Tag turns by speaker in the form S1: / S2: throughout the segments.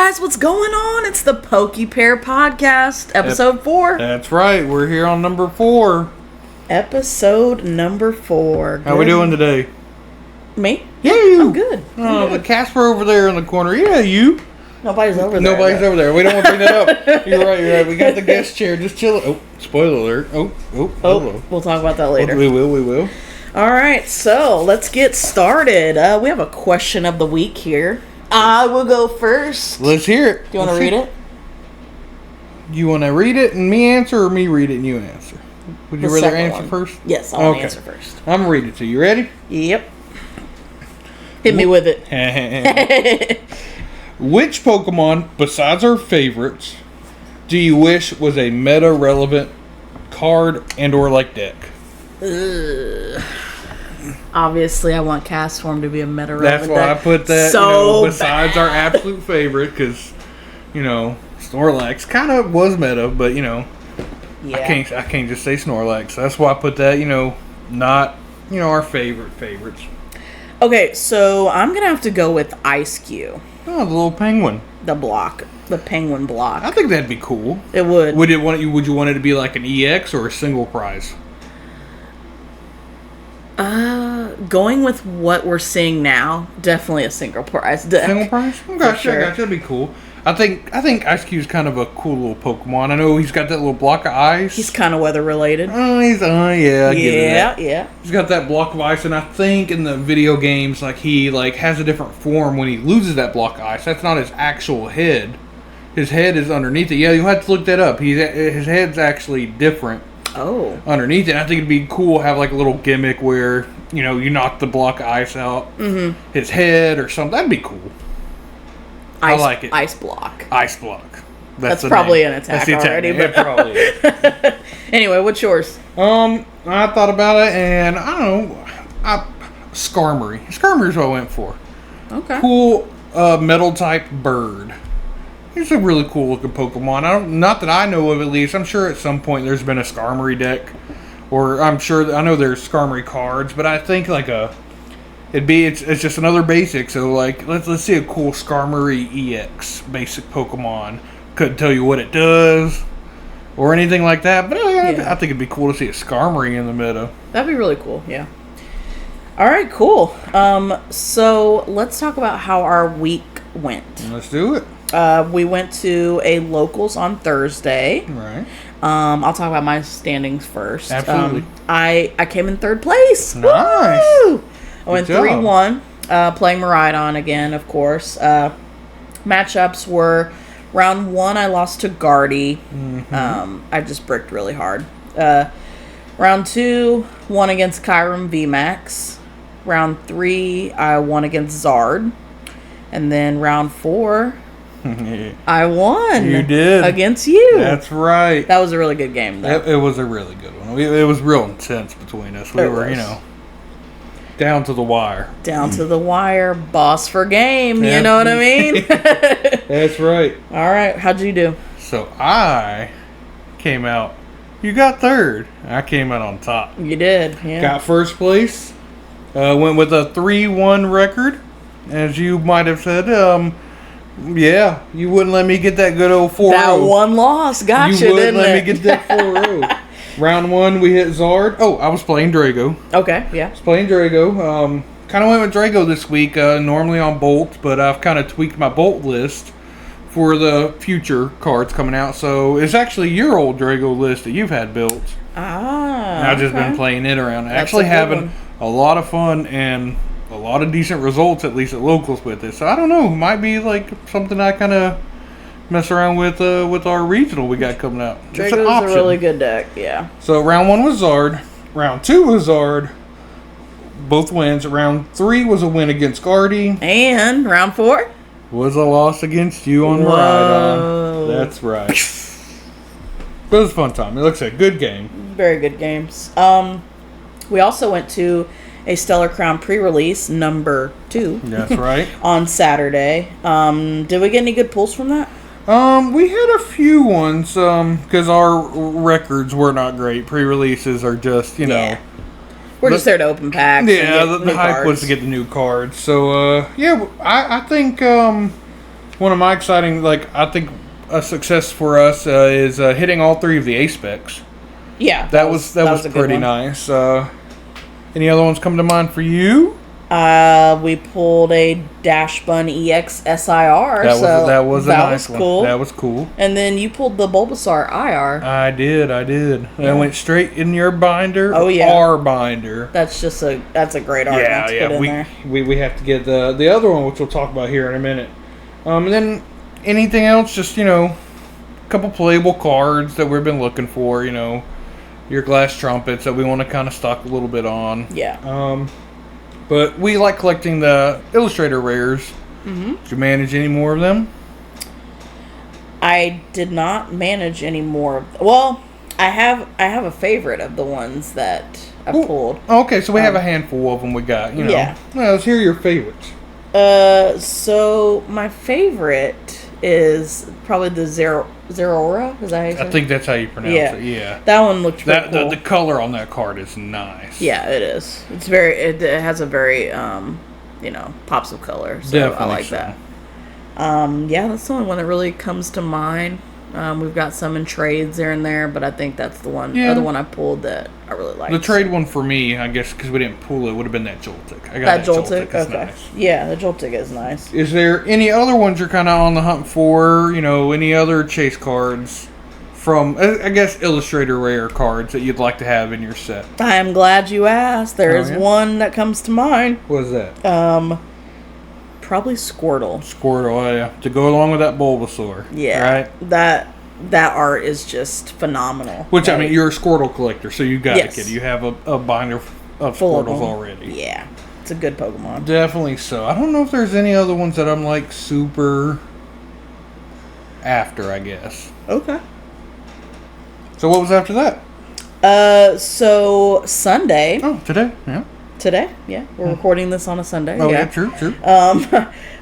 S1: guys, what's going on? It's the Poke Pear Podcast, episode 4.
S2: That's right, we're here on number 4.
S1: Episode number 4.
S2: How we doing today?
S1: Me?
S2: Yeah, you.
S1: I'm good.
S2: The Casper over there in the corner. Yeah, you.
S1: Nobody's over there.
S2: Nobody's over there. We don't want to bring that up. You're right. We got the guest chair. Just chill. Oh, spoiler alert. Oh.
S1: We'll talk about that later.
S2: We will.
S1: All right, so let's get started. We have a question of the week here. I will go first.
S2: Let's hear it.
S1: Do you want to read it?
S2: You want to read it and me answer, or me read it and you answer? Would you rather answer first?
S1: Yes, I'll answer first.
S2: I'm going to read it to you. You ready?
S1: Yep. Hit me with it.
S2: Which Pokemon, besides our favorites, do you wish was a meta-relevant card and or like deck?
S1: Obviously, I want Castform to be a meta-relevant
S2: deck. That's why I put that, besides our absolute favorite, because, Snorlax kind of was meta, but,
S1: yeah.
S2: I can't just say Snorlax. That's why I put that, not, our favorites.
S1: Okay, so I'm going to have to go with Ice Cube.
S2: Oh, the little penguin.
S1: The penguin block.
S2: I think that'd be cool.
S1: It would.
S2: Would you want it to be like an EX or a single prize?
S1: Going with what we're seeing now, definitely a single prize deck.
S2: Single prize? Gotcha. That'd be cool. I think Ice Cube's kind of a cool little Pokemon. I know he's got that little block of ice.
S1: He's kind of weather related.
S2: Yeah. He's got that block of ice, and I think in the video games, he has a different form when he loses that block of ice. That's not his actual head. His head is underneath it. Yeah, you'll have to look that up. His head's actually different.
S1: Oh.
S2: Underneath it. I think it'd be cool to have a little gimmick where, you knock the block of ice out.
S1: Mm-hmm.
S2: His head or something. That'd be cool. I like it.
S1: Ice block.
S2: Ice block.
S1: That's probably an attack already. But...
S2: It probably is.
S1: Anyway, what's yours?
S2: I thought about it, and I don't know. Skarmory. Skarmory's what I went for.
S1: Okay.
S2: Cool metal type bird. He's a really cool looking Pokemon. Not that I know of, at least. I'm sure at some point there's been a Skarmory deck, or I know there's Skarmory cards, but I think it's just another basic. So let's see a cool Skarmory EX basic Pokemon. Couldn't tell you what it does or anything like that, but I think it'd be cool to see a Skarmory in the meta.
S1: That'd be really cool. Yeah. All right, cool. So let's talk about how our week went.
S2: Let's do it.
S1: We went to a locals on Thursday.
S2: Right.
S1: I'll talk about my standings first.
S2: Absolutely.
S1: I came in third place.
S2: Nice.
S1: Woo! I went 3-1, playing Miraidon again, of course. Matchups were round 1, I lost to Guardy.
S2: Mm-hmm.
S1: I just bricked really hard. Round 2, won against Kyurem VMAX. Round 3, I won against Zard. And then round 4, I won.
S2: You did.
S1: Against you.
S2: That's right.
S1: That was a really good game, though.
S2: It was a really good one. It was real intense between us. We were, down to the wire.
S1: Down to the wire. Boss for game. You know what I mean?
S2: That's right.
S1: All right. How'd you do?
S2: So I came out. You got third. I came out on top.
S1: You did. Yeah.
S2: Got first place. Went with a 3-1 record. As you might have said, you wouldn't let me get that good old 4-0.
S1: That one loss got you,
S2: didn't
S1: didn't
S2: let
S1: it?
S2: me get that 4-0. Round 1, we hit Zard. Oh, I was playing Drago.
S1: Okay, yeah.
S2: I was playing Drago. Kind of went with Drago this week, normally on Bolt, but I've kind of tweaked my Bolt list for the future cards coming out. So it's actually your old Drago list that you've had built. I've just been playing it around. Actually having a lot of fun and a lot of decent results, at least at locals, with it. So I don't know, it might be something I kind of mess around with our regional we got coming out.
S1: Drago's a really good deck, yeah.
S2: So round 1 was Zard, round 2 was Zard, both wins. Round 3 was a win against Guardy,
S1: and round 4
S2: was a loss against you on Miraidon. That's right. But it was a fun time. It looks like a good game.
S1: Very good games. We also went to a Stellar Crown pre-release, number 2.
S2: That's right.
S1: On Saturday. Did we get any good pulls from that?
S2: We had a few ones, because our records were not great. Pre-releases are just,
S1: We're just there to open packs.
S2: Yeah, the hype was to get the new cards. So, I think One of my exciting, I think a success for us is hitting all 3 of the A specs.
S1: Yeah.
S2: That was pretty nice. Any other ones come to mind for you?
S1: We pulled a Dash Bun EX SIR.
S2: That was a nice
S1: cool.
S2: one. That was cool.
S1: And then you pulled the Bulbasaur IR.
S2: I did. I went straight in your binder.
S1: Oh, yeah.
S2: Our binder.
S1: That's a great art to put in there.
S2: We have to get the other one, which we'll talk about here in a minute. And then anything else, just, a couple playable cards that we've been looking for, your glass trumpets that we want to kind of stock a little bit on.
S1: Yeah.
S2: But we like collecting the Illustrator rares. Mm-hmm. Did you manage any more of them?
S1: I did not manage any more. Well, I have a favorite of the ones that I pulled.
S2: Okay, so we have a handful of them we got.
S1: Yeah.
S2: Well, let's hear your favorites.
S1: So my favorite is probably the Zeraora. Is that how you say it?
S2: I think that's how you pronounce it. Yeah.
S1: That one looked really cool.
S2: The color on that card is nice.
S1: Yeah, it is. It has a very pops of color. So
S2: Definitely
S1: I like that. Yeah, that's the only one that really comes to mind. We've got some in trades there and there, but I think that's the other one I pulled that I really liked.
S2: The trade one for me, I guess, because we didn't pull it, would have been that Joltik. I got
S1: that Joltik?
S2: It's
S1: okay.
S2: Nice.
S1: Yeah, the Joltik is nice.
S2: Is there any other ones you're kind of on the hunt for? Any other chase cards from, I guess, Illustrator rare cards that you'd like to have in your set?
S1: I am glad you asked. There is one that comes to mind.
S2: What is that?
S1: Probably Squirtle.
S2: Squirtle, yeah. To go along with that Bulbasaur.
S1: Yeah.
S2: Right?
S1: That art is just phenomenal.
S2: Which, I mean, you're a Squirtle collector, so you got it, kid. You have a binder of Squirtles already.
S1: Yeah. It's a good Pokemon.
S2: Definitely so. I don't know if there's any other ones that I'm, super after, I guess.
S1: Okay.
S2: So what was after that?
S1: So Sunday.
S2: Oh, today? Yeah.
S1: Today? Yeah. We're recording this on a Sunday.
S2: Oh,
S1: yeah,
S2: true.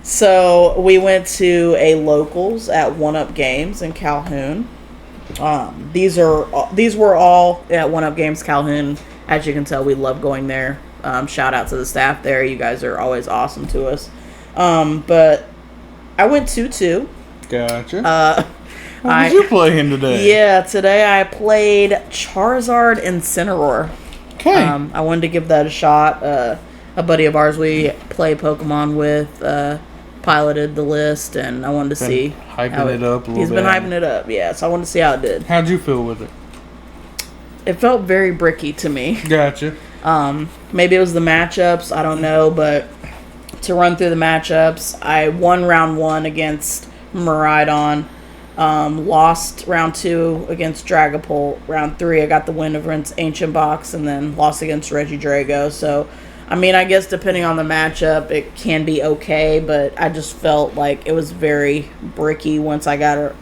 S1: So we went to a locals at One Up Games in Calhoun. These were all at One Up Games Calhoun. As you can tell, we love going there. Shout out to the staff there. You guys are always awesome to us. But I went 2-2.
S2: Gotcha. What did you play in today?
S1: Yeah, today I played Charizard Incineroar.
S2: Okay.
S1: I wanted to give that a shot. A buddy of ours we play Pokemon with piloted the list, and I wanted to see
S2: hyping it up a little bit.
S1: He's been hyping it up, yeah. So I wanted to see how it did.
S2: How'd you feel with it?
S1: It felt very bricky to me.
S2: Gotcha.
S1: Maybe it was the matchups. I don't know, but to run through the matchups, I won round 1 against Miraidon. Lost round 2 against Dragapult. Round 3, I got the win against Ancient Box, and then lost against Regidrago. So, I mean, I guess depending on the matchup, it can be okay, but I just felt like it was very bricky once I got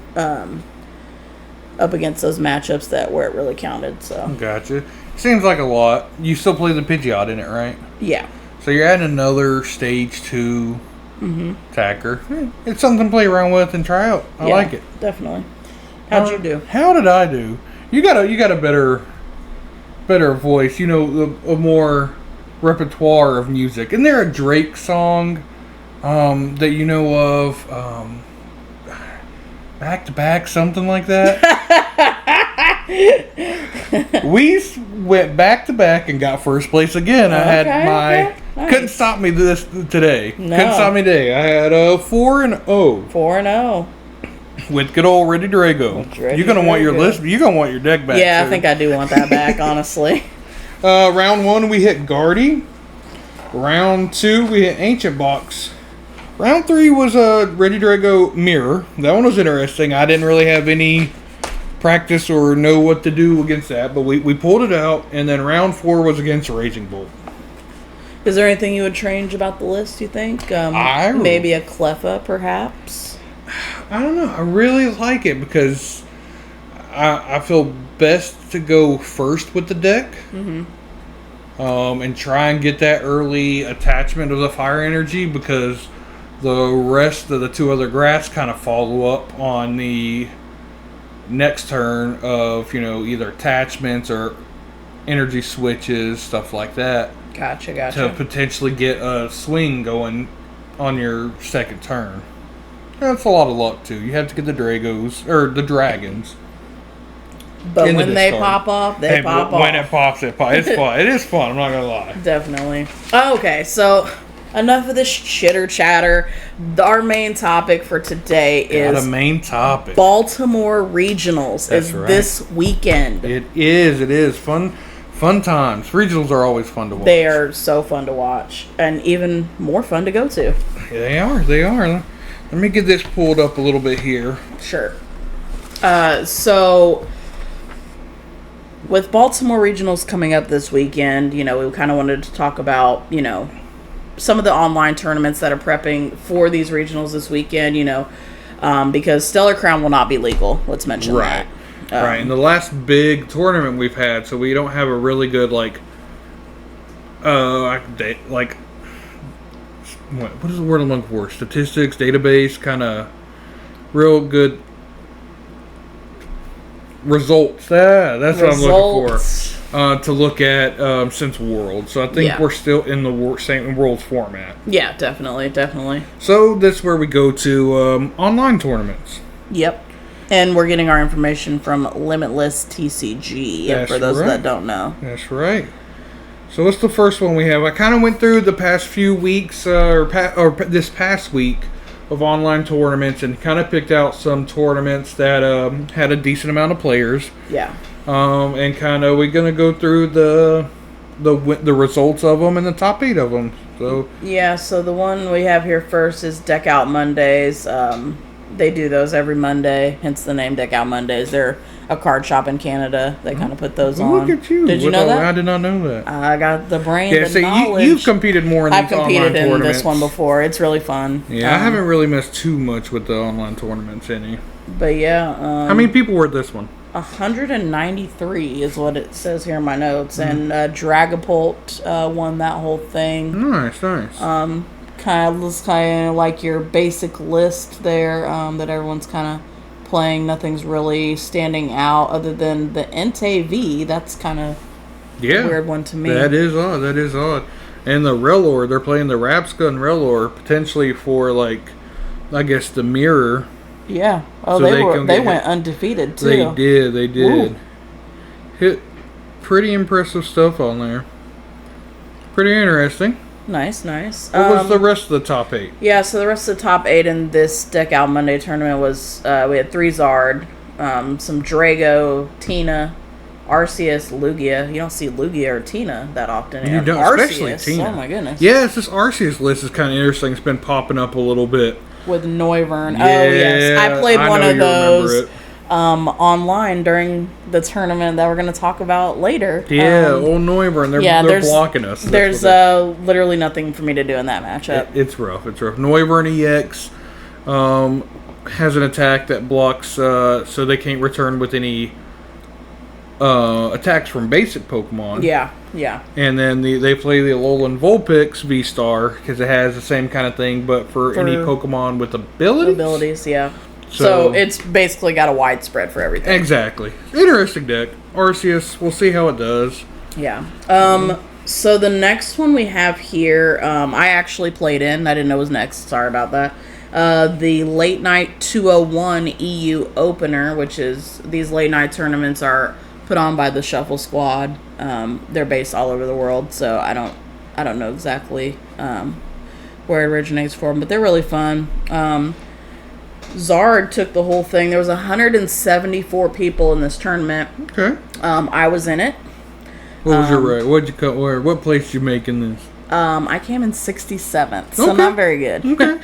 S1: up against those matchups where it really counted. So
S2: Gotcha. Seems like a lot. You still play the Pidgeot in it, right?
S1: Yeah.
S2: So you're adding another stage 2 attacker. It's something to play around with and try out. I like it.
S1: Definitely. How'd you do?
S2: How did I do? You got a better voice. A more repertoire of music. Isn't there a Drake song that you know of? Back to back, something like that. We went back to back and got first place again. I had Nice. Couldn't stop me this today.
S1: No.
S2: Couldn't stop me today. I had a 4-0.
S1: 4-0.
S2: With good old Regidrago. You're gonna want your list. You're gonna want your deck back.
S1: Yeah,
S2: too.
S1: I think I do want that back. Honestly.
S2: Round 1 we hit Guardy. Round 2 we hit Ancient Box. Round 3 was a Regidrago Mirror. That one was interesting. I didn't really have any practice or know what to do against that, but we pulled it out. And then round 4 was against Raging Bolt.
S1: Is there anything you would change about the list, you think? Maybe a Cleffa, perhaps?
S2: I don't know. I really like it because I feel best to go first with the deck. And try and get that early attachment of the fire energy, because the rest of the 2 other grass kind of follow up on the next turn of, either attachments or energy switches, stuff like that.
S1: Gotcha.
S2: To potentially get a swing going on your second turn. That's a lot of luck, too. You have to get the Dragos, or the Dragons.
S1: But when they pop off, they pop off.
S2: When it pops, it pops. It's fun. It is fun, I'm not going to lie.
S1: Definitely. Okay, so enough of this chitter chatter. Our main topic for today is
S2: a main topic.
S1: Baltimore Regionals is this weekend.
S2: It is. Fun times. Regionals are always fun to watch.
S1: They are so fun to watch. And even more fun to go to.
S2: They are. Let me get this pulled up a little bit here.
S1: Sure. So with Baltimore Regionals coming up this weekend, we kind of wanted to talk about, some of the online tournaments that are prepping for these regionals this weekend, because Stellar Crown will not be legal. Let's mention that.
S2: Right. And the last big tournament we've had, so we don't have a really good, what is the word I'm looking for? Statistics, database, kind of real good results. That's what I'm looking for. To look at since Worlds. So I think we're still in the same Worlds format.
S1: Yeah, definitely.
S2: So this is where we go to online tournaments.
S1: Yep. And we're getting our information from Limitless TCG, for those that don't know.
S2: That's right. So what's the first one we have? I kind of went through the past few weeks, or this past week, of online tournaments and kind of picked out some tournaments that had a decent amount of players.
S1: Yeah.
S2: And kind of we're gonna go through the results of them and the top 8 of them. So
S1: So the one we have here first is Deck Out Mondays. They do those every Monday, hence the name Deck Out Mondays. They're a card shop in Canada. They kind of put those on.
S2: Look at you!
S1: Did you know that?
S2: I did not know that.
S1: I got the brain, the knowledge.
S2: You've competed more in these online tournaments.
S1: I've competed in this one before. It's really fun.
S2: Yeah, I haven't really missed too much with the online tournaments any.
S1: But yeah.
S2: How many people were at this one?
S1: 193 is what it says here in my notes, and Dragapult won that whole thing.
S2: Nice.
S1: Kind of like your basic list there that everyone's kind of playing. Nothing's really standing out other than the Entei V. That's kind of a weird one to me.
S2: That is odd. And the Relor, they're playing the Rapska and Relor potentially for I guess the mirror.
S1: Yeah. Oh, so they went undefeated too.
S2: They did. Ooh. Hit pretty impressive stuff on there. Pretty interesting.
S1: Nice.
S2: What was the rest of the top 8?
S1: Yeah, so the rest of the top 8 in this Deck Out Monday tournament was we had 3 Zard, some Drago, Tina, Arceus, Lugia. You don't see Lugia or Tina that often.
S2: You don't,
S1: Arceus,
S2: especially Tina.
S1: Oh my goodness.
S2: Yes, this Arceus list is kind of interesting. It's been popping up a little bit.
S1: With Noivern. Oh, yes. I played one of those online during the tournament that we're going to talk about later.
S2: Yeah, old Noivern. They're blocking us.
S1: There's literally nothing for me to do in that matchup.
S2: It's rough. Noivern EX has an attack that blocks, so they can't return with any attacks from basic Pokemon.
S1: Yeah.
S2: And then they play the Alolan Vulpix V-Star because it has the same kind of thing, but for any Pokemon with abilities.
S1: Yeah. So it's basically got a wide spread for everything.
S2: Exactly. Interesting deck. Arceus, we'll see how it does.
S1: Yeah. So the next one we have here, I actually played in. I didn't know it was next. Sorry about that. The Late Night 201 EU Opener, which is these late night tournaments are put on by the Shuffle Squad. They're based all over the world, so I don't know exactly where it originates from, but they're really fun. Zard took the whole thing. There was 174 people in this tournament.
S2: Okay.
S1: I was in it.
S2: What was your rank? What'd you cut? What place did you make in this?
S1: I came in 67th, so not very good.
S2: Okay.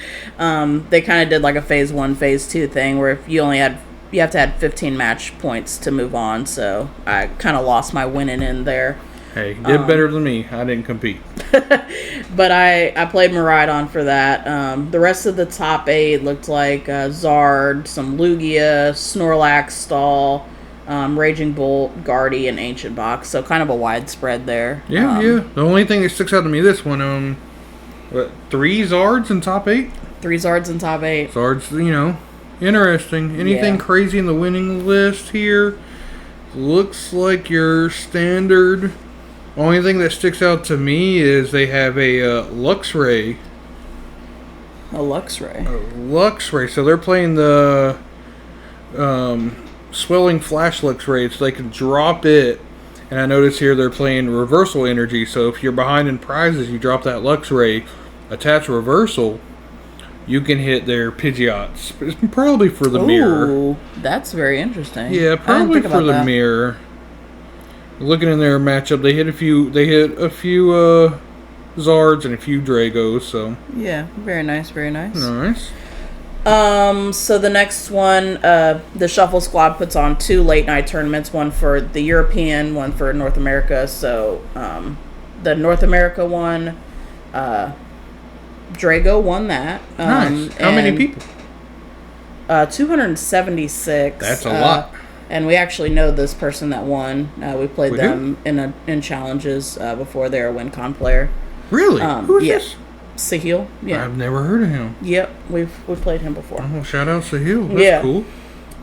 S1: They kind of did like a phase 1, phase 2 thing where if you have to have 15 match points to move on. So I kind of lost my winning in there.
S2: Hey, you did better than me. I didn't compete.
S1: But I played Miraidon for that. The rest of the top 8 looked like Zard, some Lugia, Snorlax, Stall, Raging Bolt, Guardy, and Ancient Box. So kind of a wide spread there.
S2: Yeah. The only thing that sticks out to me this one, 3 Zards in top 8?
S1: 3 Zards in top 8.
S2: Zards, interesting. Anything crazy in the winning list here? Looks like your standard. Only thing that sticks out to me is they have a Luxray.
S1: A Luxray.
S2: Luxray. So they're playing the Swelling Flash Luxray, so they can drop it. And I notice here they're playing Reversal Energy. So if you're behind in prizes, you drop that Luxray, attach Reversal, you can hit their Pidgeots. It's probably for the mirror.
S1: Ooh, that's very interesting.
S2: Yeah, probably for the mirror. Looking in their matchup, they hit a few Zards and a few Dragos, so.
S1: Yeah, very nice, very nice.
S2: Nice.
S1: So the next one, the Shuffle Squad puts on 2 late night tournaments, one for the European, one for North America. So, the North America one, Drago won that.
S2: Nice. How many people?
S1: 276.
S2: That's a lot.
S1: And we actually know this person that won. We played them in challenges before. They're a WinCon player.
S2: Really? Who is this?
S1: Sahil. Yeah.
S2: I've never heard of him.
S1: Yep, we've played him before.
S2: Oh, shout out Sahil. That's cool.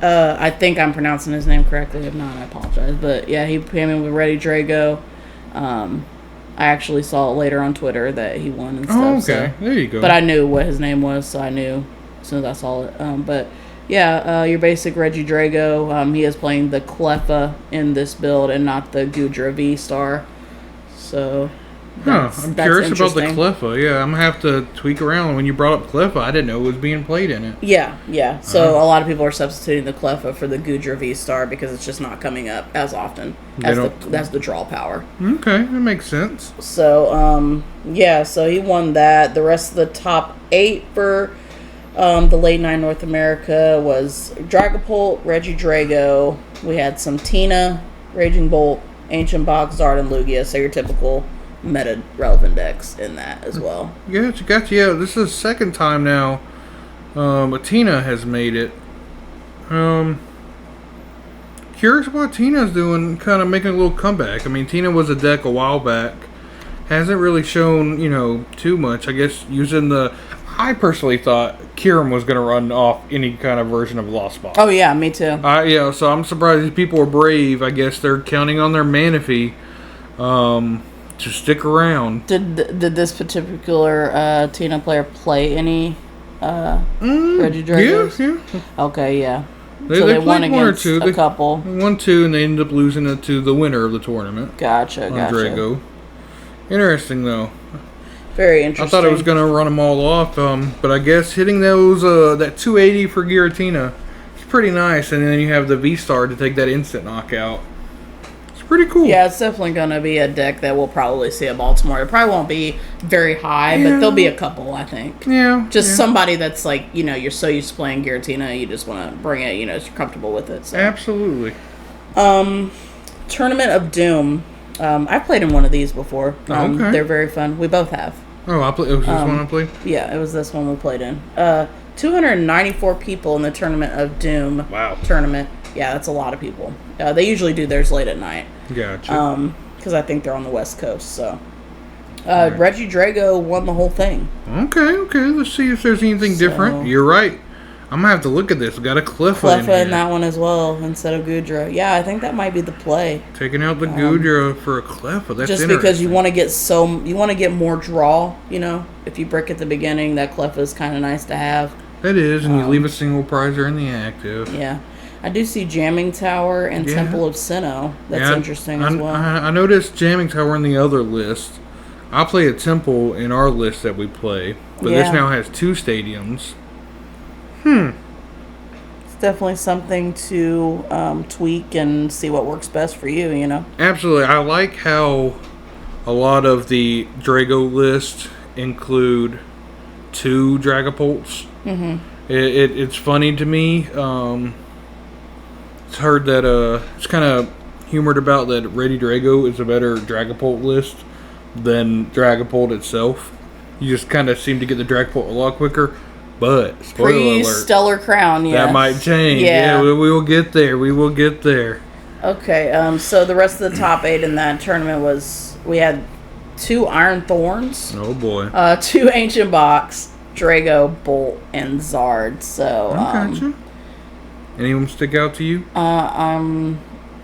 S1: I think I'm pronouncing his name correctly. If not, I apologize. But yeah, he came in with Ready Drago. I actually saw it later on Twitter that he won and stuff.
S2: Oh, okay. So. There you go.
S1: But I knew what his name was, so I knew as soon as I saw it. But yeah, your basic Reggie Drago. He is playing the Cleffa in this build and not the Gudra V-Star. So
S2: I'm curious about the Cleffa. Yeah, I'm going to have to tweak around. When you brought up Cleffa, I didn't know it was being played in it.
S1: Yeah. So a lot of people are substituting the Cleffa for the Gudra V-Star because it's just not coming up as often as the draw power.
S2: Okay, that makes sense.
S1: So, so he won that. The rest of the top 8 for the late night North America was Dragapult, Reggie Drago. We had some Tina, Raging Bolt, Ancient Box, Zard, and Lugia. So your typical meta relevant decks in that as well.
S2: Gotcha. Yeah, this is the second time now Tina has made it. Curious what Tina's doing, kind of making a little comeback. I mean, Tina was a deck a while back. Hasn't really shown, too much. I guess I personally thought Kieran was going to run off any kind of version of Lost Box.
S1: Oh, yeah, me too.
S2: So I'm surprised these people are brave. I guess they're counting on their Manaphy to stick around.
S1: Did this particular Tina player play any Reggie Dragos?
S2: Yeah.
S1: Okay, yeah.
S2: They
S1: won against
S2: one or two.
S1: A couple.
S2: They won 2, and they ended up losing it to the winner of the tournament.
S1: Gotcha.
S2: Drago. Interesting, though.
S1: Very interesting.
S2: I thought it was going to run them all off, but I guess hitting those that 280 for Giratina is pretty nice, and then you have the V-Star to take that instant knockout. Pretty cool.
S1: Yeah, it's definitely going to be a deck that we'll probably see at Baltimore. It probably won't be very high, but there'll be a couple, I think.
S2: Yeah.
S1: Just somebody that's like, you're so used to playing Giratina, you just want to bring it, you're comfortable with it. So.
S2: Absolutely.
S1: Tournament of Doom. I've played in one of these before.
S2: Okay.
S1: They're very fun. We both have.
S2: Oh, it was this one I played?
S1: Yeah, it was this one we played in. 294 people in the Tournament of Doom.
S2: Wow.
S1: Tournament. Yeah, that's a lot of people. They usually do theirs late at night.
S2: Gotcha.
S1: Because I think they're on the West Coast. So, Reggie Drago won the whole thing.
S2: Okay. Let's see if there's anything different. You're right. I'm gonna have to look at this. We got a Cleffa
S1: in that one as well instead of Gudra. Yeah, I think that might be the play.
S2: Taking out the Gudra for a Cleffa. That's
S1: just because you want to get more draw. If you brick at the beginning, that Cleffa is kind of nice to have.
S2: It is, and you leave a single prizer in the active.
S1: Yeah. I do see Jamming Tower and Temple of Sinnoh. That's interesting as well.
S2: I noticed Jamming Tower in the other list. I play a Temple in our list that we play, but this now has 2 stadiums.
S1: It's definitely something to tweak and see what works best for you,
S2: Absolutely. I like how a lot of the Drago list include 2 Dragapults. Mm-hmm. It's funny to me. It's heard that it's kind of humored about that Ready Drago is a better Dragapult list than Dragapult itself. You just kind of seem to get the Dragapult a lot quicker. But spoiler alert,
S1: Stellar Crown,
S2: that might change. Yeah, we will get there.
S1: Okay, so the rest of the top 8 in that tournament we had 2 Iron Thorns.
S2: Oh boy.
S1: 2 Ancient Box, Drago, Bolt, and Zard. So
S2: gotcha. Any of them stick out to you?
S1: I'm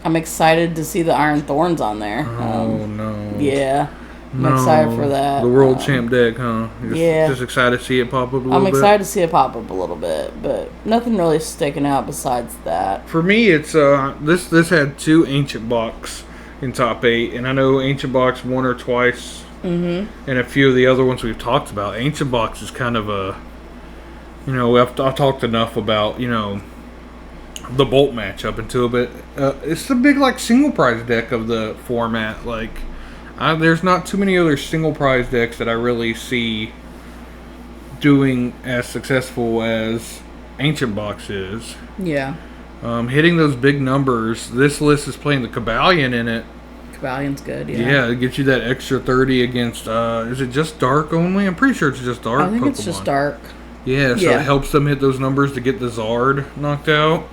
S1: excited to see the Iron Thorns on there.
S2: Oh no.
S1: Yeah. I'm excited for that.
S2: The world champ deck, huh? Just excited to see it pop up a little bit.
S1: I'm excited to see it pop up a little bit, but nothing really sticking out besides that.
S2: For me, it's this had 2 Ancient Box in top 8, and I know Ancient Box won or twice, and a few of the other ones we've talked about. Ancient Box is kind of a, I've talked enough about, the Bolt matchup until, but it's the big single prize deck of the format. There's not too many other single prize decks that I really see doing as successful as Ancient Box is.
S1: Yeah.
S2: Hitting those big numbers. This list is playing the Cabalion in it.
S1: Caballion's good, yeah.
S2: Yeah, it gets you that extra 30 against, is it just Dark only? I'm pretty sure it's just Dark
S1: I think
S2: Pokemon.
S1: it's just Dark.
S2: Yeah, so it helps them hit those numbers to get the Zard knocked out.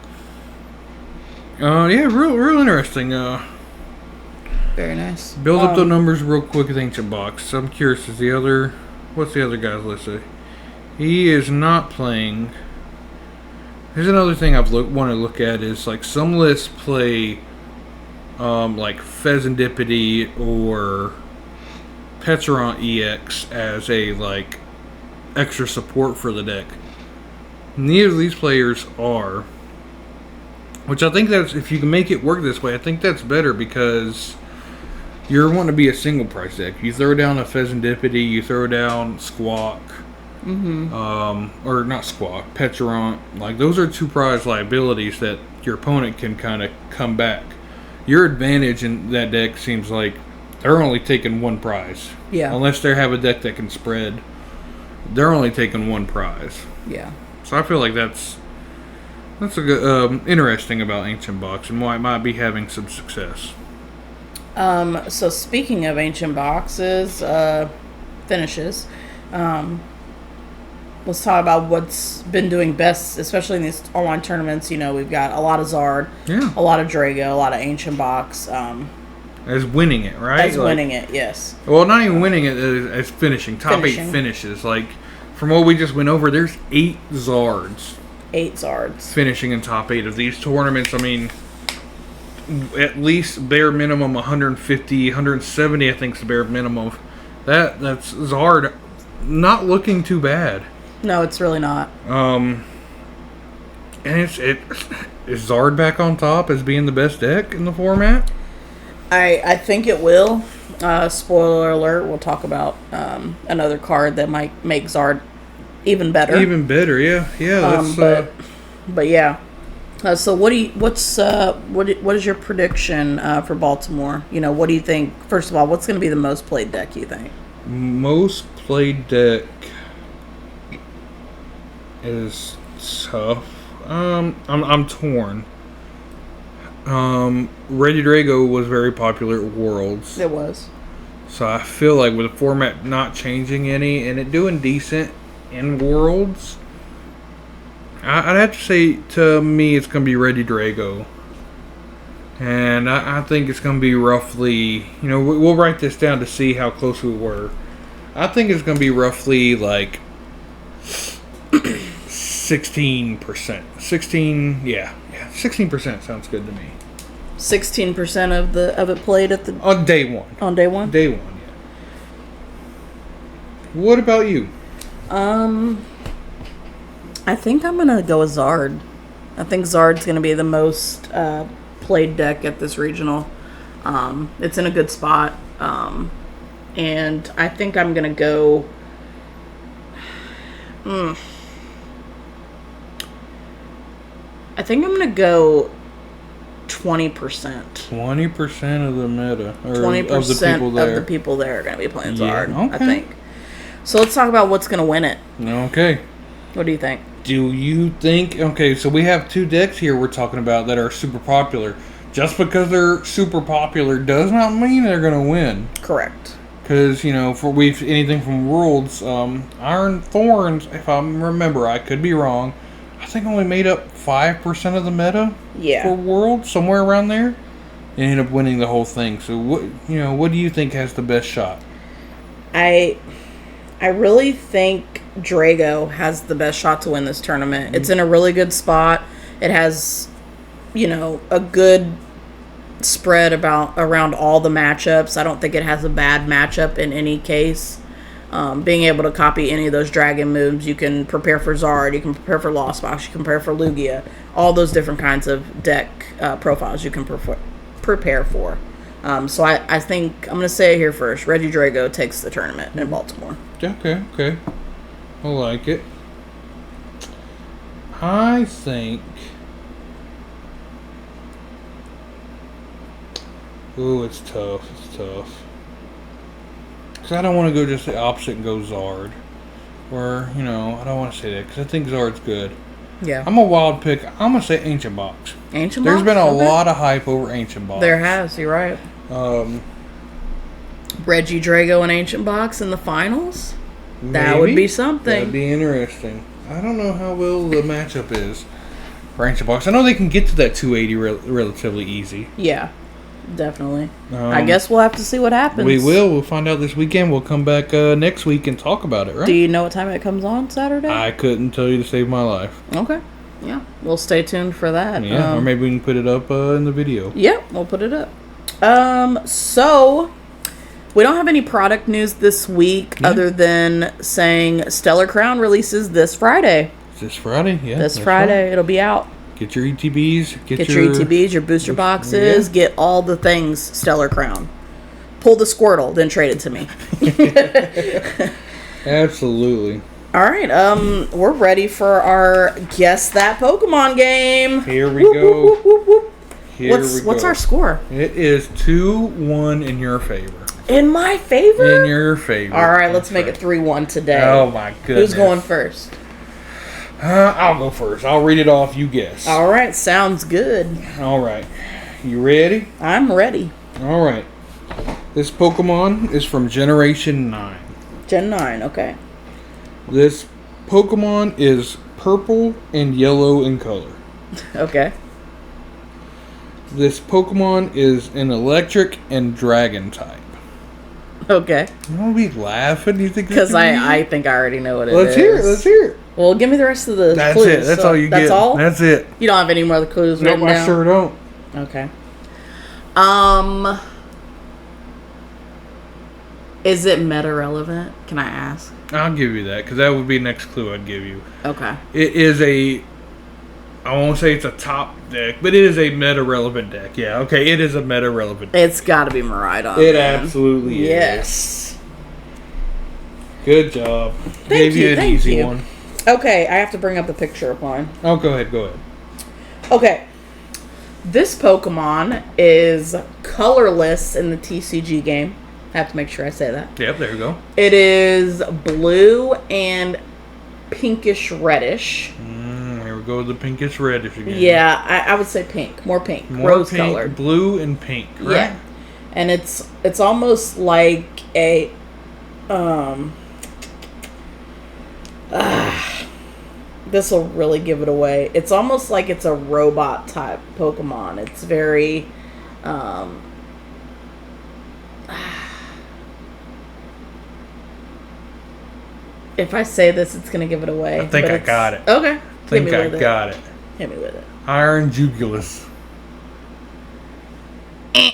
S2: Real interesting.
S1: Very nice.
S2: Build up the numbers real quick with Ancient Box. I'm curious, what's the other guy's list say? He is not playing. Here's another thing I've want to look at is some lists play Pheasantipity or Petron EX as a extra support for the deck. Neither of these players are. Which I think if you can make it work this way, I think that's better because you're wanting to be a single price deck. You throw down a Pheasantipity, you throw down Squawk, or not Squawk, Petron. Those are 2 prize liabilities that your opponent can kind of come back. Your advantage in that deck seems like they're only taking 1 prize.
S1: Yeah.
S2: Unless they have a deck that can spread, they're only taking 1 prize.
S1: Yeah.
S2: So I feel like that's a good, interesting about Ancient Box and why it might be having some success.
S1: So speaking of Ancient Boxes, finishes, let's talk about what's been doing best, especially in these online tournaments. We've got a lot of Zard, a lot of Drago, a lot of Ancient Box.
S2: As winning it, right?
S1: As winning it, yes.
S2: Well, not even winning it, as finishing. Top 8 finishes. From what we just went over, there's 8 Zards.
S1: 8 Zards.
S2: Finishing in top 8 of these tournaments. I mean, at least bare minimum 150, 170, I think is the bare minimum. That's Zard not looking too bad.
S1: No, it's really not.
S2: And is Zard back on top as being the best deck in the format?
S1: I think it will. Spoiler alert, we'll talk about another card that might make Zard even better.
S2: Even better, yeah.
S1: But yeah. So what is your prediction for Baltimore? What do you think? First of all, what's going to be the most played deck, you think?
S2: Most played deck is tough. I'm torn. Regidrago was very popular at Worlds.
S1: It was.
S2: So I feel like with the format not changing any and it doing decent in Worlds, I'd have to say, to me, it's going to be Regidrago. And I think it's going to be roughly, we'll write this down to see how close we were. I think it's going to be roughly 16%. 16% sounds good to me.
S1: 16% of it played
S2: on day one.
S1: On day one?
S2: Day one, yeah. What about you?
S1: I think I'm going to go with Zard. I think Zard's going to be the most played deck at this regional. It's in a good spot. And I think I'm going to go... I think I'm going to go 20%.
S2: 20% of the meta. Or
S1: 20%
S2: of the people there.
S1: Of the people there are going to be playing Zard,
S2: okay.
S1: I think. So let's talk about what's going to win it.
S2: Okay.
S1: What do you think?
S2: Do you think... Okay, so we have 2 decks here we're talking about that are super popular. Just because they're super popular does not mean they're going to win. Because,
S1: Correct.
S2: for anything from Worlds, Iron Thorns, if I remember, I could be wrong, I think only made up 5% of the meta for Worlds, somewhere around there, and ended up winning the whole thing. So, what do you think has the best shot?
S1: I really think Drago has the best shot to win this tournament. It's in a really good spot. It has, a good spread around all the matchups. I don't think it has a bad matchup in any case. Being able to copy any of those dragon moves, you can prepare for Zard, you can prepare for Lost Box, you can prepare for Lugia, all those different kinds of deck profiles you can prepare for. So I think I'm going to say it here first. Regidrago takes the tournament in Baltimore.
S2: Okay. I like it. I think... Ooh, it's tough. Because I don't want to go just the opposite and go Zard. Or, I don't want to say that because I think Zard's good.
S1: Yeah.
S2: I'm a wild pick. I'm going to say Ancient Box.
S1: Ancient
S2: There's
S1: Box?
S2: been a lot of hype over Ancient Box.
S1: There has, you're right. Regidrago and Ancient Box in the finals? That would be something.
S2: That'd be interesting. I don't know how well the matchup is for Ancient Box. I know they can get to that 280 relatively easy.
S1: Yeah, definitely. I guess we'll have to see what happens.
S2: We will. We'll find out this weekend. We'll come back next week and talk about it, right?
S1: Do you know what time it comes on Saturday?
S2: I couldn't tell you to save my life.
S1: Okay. Yeah. We'll stay tuned for that.
S2: Yeah, or maybe we can put it up in the video.
S1: Yep, we'll put it up. So... We don't have any product news this week other than saying Stellar Crown releases this Friday.
S2: This Friday? Yeah.
S1: This Friday. It'll be out.
S2: Get your ETBs.
S1: Get your ETBs, your booster boxes. Yeah. Get all the things Stellar Crown. Pull the Squirtle, then trade it to me.
S2: Absolutely.
S1: All right. We're ready for our Guess That Pokemon game.
S2: Here we go.
S1: What's our score?
S2: It is 2-1 in your favor.
S1: In my favor?
S2: In your favor.
S1: All right, let's make it 3-1 today.
S2: Oh, my goodness.
S1: Who's going first?
S2: I'll go first. I'll read it off. You guess.
S1: All right, sounds good.
S2: All right. You ready?
S1: I'm ready.
S2: All right. This Pokemon is from Generation 9.
S1: Gen 9, okay.
S2: This Pokemon is purple and yellow in color.
S1: Okay.
S2: This Pokemon is an electric and dragon type.
S1: Okay.
S2: You want to be laughing? You think?
S1: Because I think I already know what it is.
S2: Let's hear it.
S1: Well, give me the rest of the
S2: That's
S1: clues.
S2: it. That's all you get.
S1: That's all?
S2: That's it.
S1: You don't have any more of the clues
S2: written down? I sure don't.
S1: Okay. Is it meta relevant? Can I ask?
S2: I'll give you that because that would be the next clue I'd give you.
S1: Okay.
S2: It is I won't say it's a top deck, but it is a meta-relevant deck. Yeah, okay, it is a meta-relevant deck.
S1: It's got to be Miraidon.
S2: It absolutely is.
S1: Yes.
S2: Good job.
S1: Gave you
S2: an easy one.
S1: Okay, I have to bring up the picture of mine.
S2: Oh, go ahead.
S1: Okay. This Pokemon is colorless in the TCG game. I have to make sure I say that.
S2: Yep, there you go.
S1: It is blue and pinkish reddish.
S2: Here we go with the pinkish reddish again.
S1: Yeah, I would say pink. More pink. Rose colored.
S2: Blue and pink, right?
S1: Yeah. And it's almost like a this will really give it away. It's almost like it's a robot type Pokemon. It's very if I say this, it's going to give it away.
S2: I think I got it.
S1: Okay.
S2: I got it.
S1: Hit me with it.
S2: Iron Jugulus.
S1: Oh,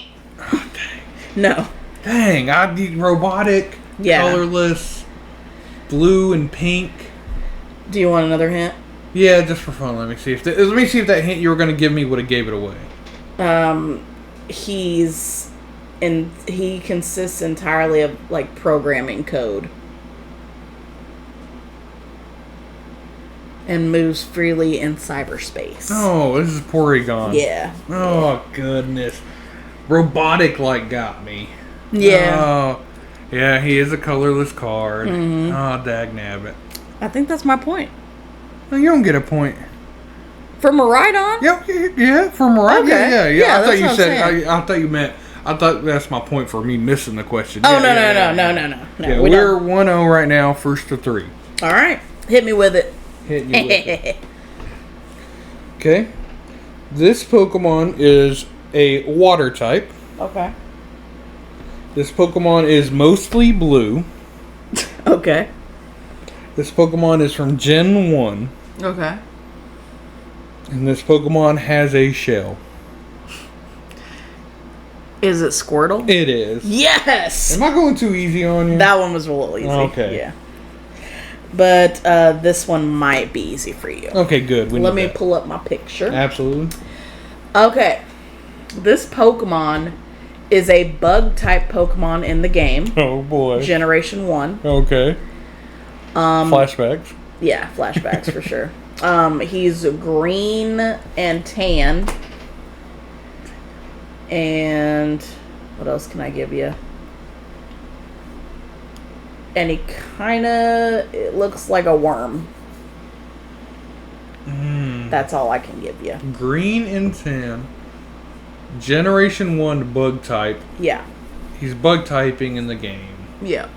S1: dang. No.
S2: Dang, I need robotic, colorless, blue and pink.
S1: Do you want another hint?
S2: Yeah, just for fun. Let me see if that hint you were going to give me would have gave it away.
S1: He consists entirely of like programming code. And moves freely in cyberspace.
S2: Oh, this is Porygon.
S1: Yeah.
S2: Oh, goodness. Robotic, got me.
S1: Yeah.
S2: Oh, yeah, he is a colorless card.
S1: Mm-hmm.
S2: Oh, dagnabbit.
S1: I think that's my point.
S2: No, you don't get a point.
S1: For Miraidon?
S2: Yeah, for Miraidon.
S1: Okay.
S2: Yeah. I thought you said, I thought you meant, I thought that's my point for me missing the question.
S1: Oh,
S2: yeah,
S1: no.
S2: Yeah, we're 1-0 right now, first to 3.
S1: All right. Hit me with it.
S2: Hitting you with it. Okay. This Pokemon is a water type.
S1: Okay.
S2: This Pokemon is mostly blue.
S1: Okay.
S2: This Pokemon is from Gen 1.
S1: Okay.
S2: And this Pokemon has a shell.
S1: Is it Squirtle?
S2: It is.
S1: Yes!
S2: Am I going too easy on you?
S1: That one was a little easy.
S2: Okay.
S1: Yeah. But this one might be easy for you.
S2: Okay, good.
S1: Let me pull up my picture.
S2: Absolutely.
S1: Okay. This Pokemon is a bug-type Pokemon in the game.
S2: Oh, boy.
S1: Generation 1.
S2: Okay. Flashbacks.
S1: Yeah, flashbacks for sure. He's green and tan. And what else can I give you? And he it looks like a worm. That's all I can give you.
S2: Green and tan. Generation 1 bug type.
S1: Yeah.
S2: He's bug typing in the game.
S1: Yeah.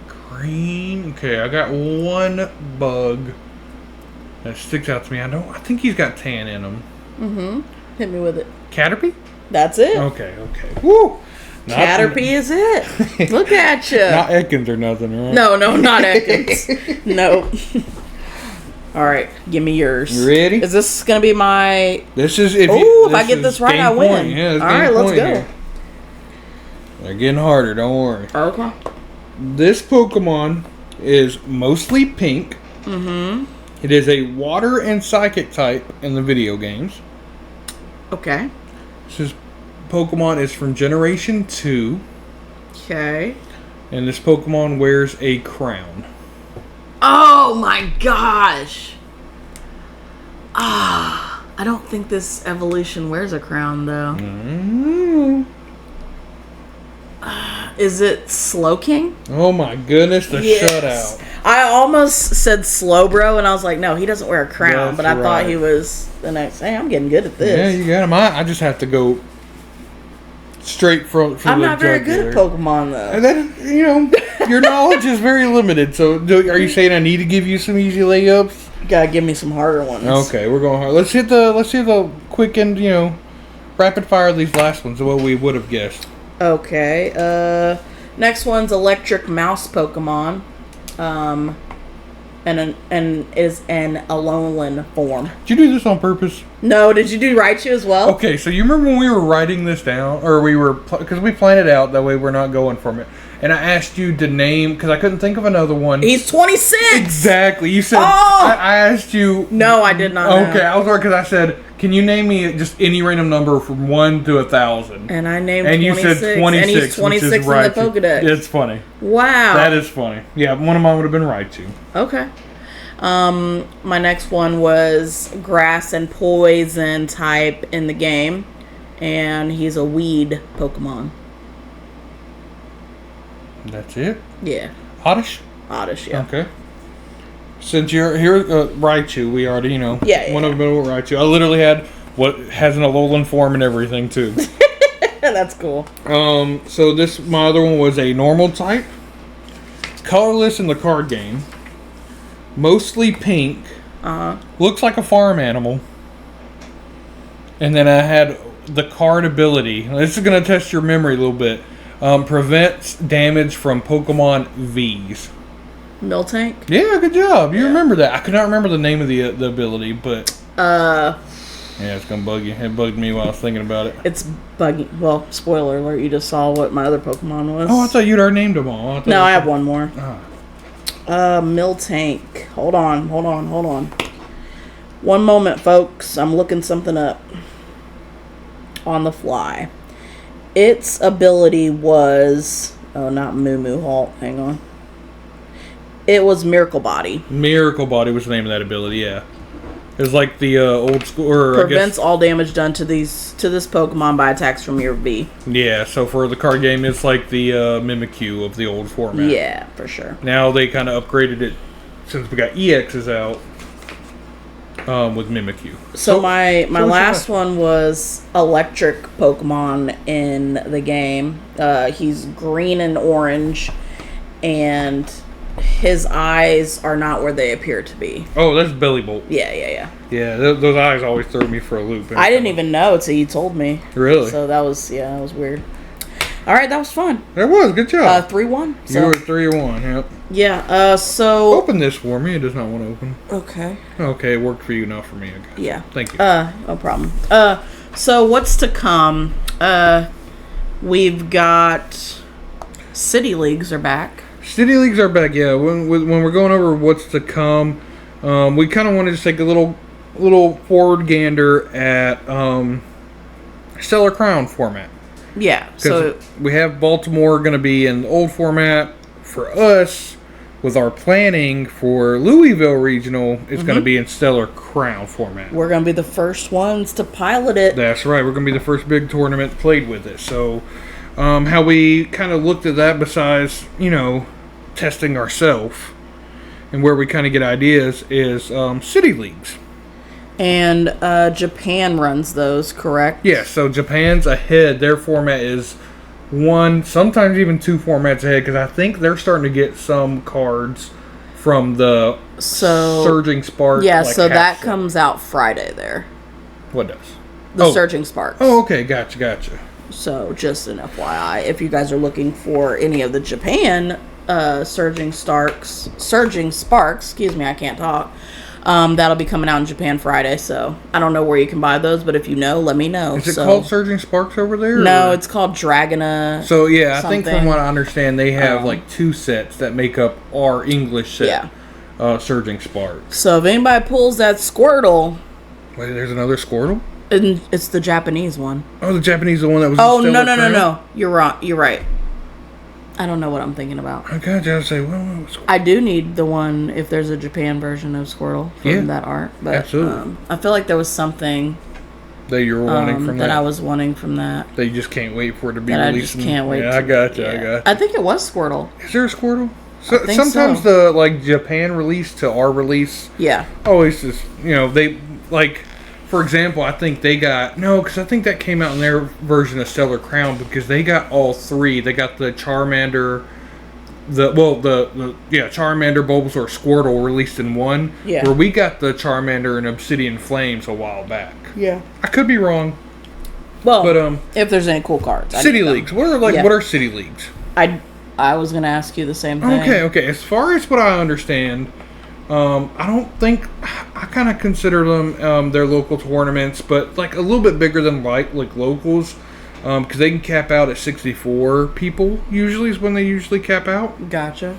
S2: Green. Okay, I got one bug that sticks out to me. I think he's got tan in him.
S1: Mm-hmm. Hit me with it.
S2: Caterpie?
S1: That's it.
S2: Okay. Woo!
S1: Caterpie is it. Look at you.
S2: Not Ekans or nothing, right?
S1: No, not Ekans. No. All right, give me yours.
S2: You ready?
S1: Is this gonna be my?
S2: This is
S1: if I get this right, I win.
S2: Yeah,
S1: all right, let's go.
S2: Here. They're getting harder. Don't worry.
S1: Okay.
S2: This Pokemon is mostly pink.
S1: Mm-hmm.
S2: It is a water and psychic type in the video games.
S1: Okay.
S2: This Pokemon is from Generation 2.
S1: Okay.
S2: And this Pokemon wears a crown.
S1: Oh my gosh. I don't think this evolution wears a crown though.
S2: Mm-hmm.
S1: Is it Slowking?
S2: Oh my goodness, the shutout.
S1: I almost said Slowbro, and I was like, no, he doesn't wear a crown.
S2: That's
S1: but I
S2: right.
S1: thought he was the next. Hey, I'm getting good at this.
S2: Yeah, you got him. I just have to go straight from
S1: I'm
S2: the
S1: not very good at Pokemon, though.
S2: And then, your knowledge is very limited. So, are you saying I need to give you some easy layups?
S1: You gotta give me some harder ones.
S2: Okay, we're going hard. Let's hit the quick and rapid fire these last ones. What we would have guessed.
S1: Okay. Next one's Electric Mouse Pokemon. And is an Alolan form.
S2: Did you do this on purpose?
S1: No, did you do Raichu as well?
S2: Okay, so you remember when we were writing this down, or because we planned it out, that way we're not going from it. And I asked you to name, because I couldn't think of another one.
S1: He's 26!
S2: Exactly. You said,
S1: Oh!
S2: I asked you.
S1: No, I did not know.
S2: Okay, I was right, because I said, can you name me just any random number from 1 to 1,000?
S1: And I named
S2: and
S1: 26.
S2: You said 26,
S1: and he's 26
S2: which is right.
S1: in the Pokedex.
S2: It's funny.
S1: Wow.
S2: That is funny. Yeah, one of mine would have been right, too.
S1: Okay. My next one was grass and poison type in the game. And he's a weed Pokemon.
S2: That's it?
S1: Yeah.
S2: Oddish?
S1: Oddish, yeah.
S2: Okay. Since you're here, Raichu, we already,
S1: Yeah.
S2: One of them with Raichu. I literally had what has an Alolan form and everything, too.
S1: That's cool.
S2: So my other one was a normal type. Colorless in the card game. Mostly pink.
S1: Uh-huh.
S2: Looks like a farm animal. And then I had the card ability. This is going to test your memory a little bit. Prevents damage from Pokemon Vs.
S1: Miltank?
S2: Yeah, good job. You remember that. I could not remember the name of the ability, but... Yeah, it's going to bug you. It bugged me while I was thinking about it.
S1: It's buggy. Well, spoiler alert, you just saw what my other Pokemon was.
S2: Oh, I thought you'd already named them all.
S1: No, I have one more.
S2: Ah.
S1: Miltank. Hold on. One moment, folks. I'm looking something up. On the fly. Its ability was... Oh, not Moo Halt. Hang on. It was Miracle Body.
S2: Miracle Body was the name of that ability, yeah. It was like the old school...
S1: Prevents all damage done to this Pokemon by attacks from your V.
S2: Yeah, so for the card game, it's like the Mimikyu of the old format.
S1: Yeah, for sure.
S2: Now they kind of upgraded it since we got EXs out with Mimikyu.
S1: So my last one was Electric Pokemon in the game. He's green and orange, and his eyes are not where they appear to be.
S2: Oh, that's Bellybolt.
S1: Yeah.
S2: Yeah, those eyes always throw me for a loop.
S1: I didn't even know until you told me.
S2: Really?
S1: So that was weird. All right, that was fun.
S2: That was good job.
S1: 3-1.
S2: You were 3-1. Yep.
S1: Yeah. So
S2: open this for me. It does not want to open.
S1: Okay.
S2: Okay, it worked for you, not for me. I guess.
S1: Yeah.
S2: Thank you.
S1: No problem. So what's to come? We've got City Leagues are back.
S2: City Leagues are back. Yeah. When we're going over what's to come, we kind of wanted to take a little forward gander at Stellar Crown format.
S1: Yeah. So
S2: we have Baltimore going to be in the old format. For us, with our planning for Louisville Regional, it's going to be in Stellar Crown format.
S1: We're going to be the first ones to pilot it.
S2: That's right. We're going to be the first big tournament played with it. So, how we kind of looked at that, besides testing ourselves, and where we kind of get ideas is City Leagues.
S1: And Japan runs those, correct?
S2: Yeah. So Japan's ahead. Their format is one, sometimes even two formats ahead, because I think they're starting to get some cards from the Surging Spark.
S1: Yeah, so that comes out Friday there.
S2: What does?
S1: The Surging Sparks.
S2: Oh, okay, gotcha.
S1: So just an FYI, if you guys are looking for any of the Japan Surging Sparks, excuse me, I can't talk. That'll be coming out in Japan Friday, so I don't know where you can buy those, but if you know, let me know.
S2: Is it called Surging Sparks over there?
S1: No, it's called Dragona.
S2: So, yeah, I think from what I understand, they have like two sets that make up our English set. Yeah. Surging Sparks.
S1: So if anybody pulls that Squirtle...
S2: Wait, there's another Squirtle?
S1: And it's the Japanese one.
S2: Oh, the Japanese the one that was
S1: no. You're right. I don't know what I'm thinking about.
S2: I gotta say, well,
S1: I do need the one if there's a Japan version of Squirtle from that art. But,
S2: absolutely.
S1: I feel like there was something
S2: that you were wanting from that.
S1: I was wanting from that.
S2: That you just can't wait for it to be
S1: released.
S2: I just
S1: can't wait.
S2: Yeah, I got you.
S1: I think it was Squirtle.
S2: Is there a Squirtle? So sometimes the Japan release to our release.
S1: Yeah.
S2: Always just they like. For example, I think they got... No, because I think that came out in their version of Stellar Crown, because they got all three. They got the Charmander... Charmander, Bulbasaur, Squirtle released in one.
S1: Yeah.
S2: Where we got the Charmander and Obsidian Flames a while back.
S1: Yeah.
S2: I could be wrong.
S1: Well, but, if there's any cool cards.
S2: City Leagues. What are City Leagues?
S1: I was going to ask you the same thing.
S2: Okay. As far as what I understand... I don't think I kind of consider them their local tournaments, but like a little bit bigger than like locals, because they can cap out at 64 people. Usually is when they usually cap out.
S1: Gotcha.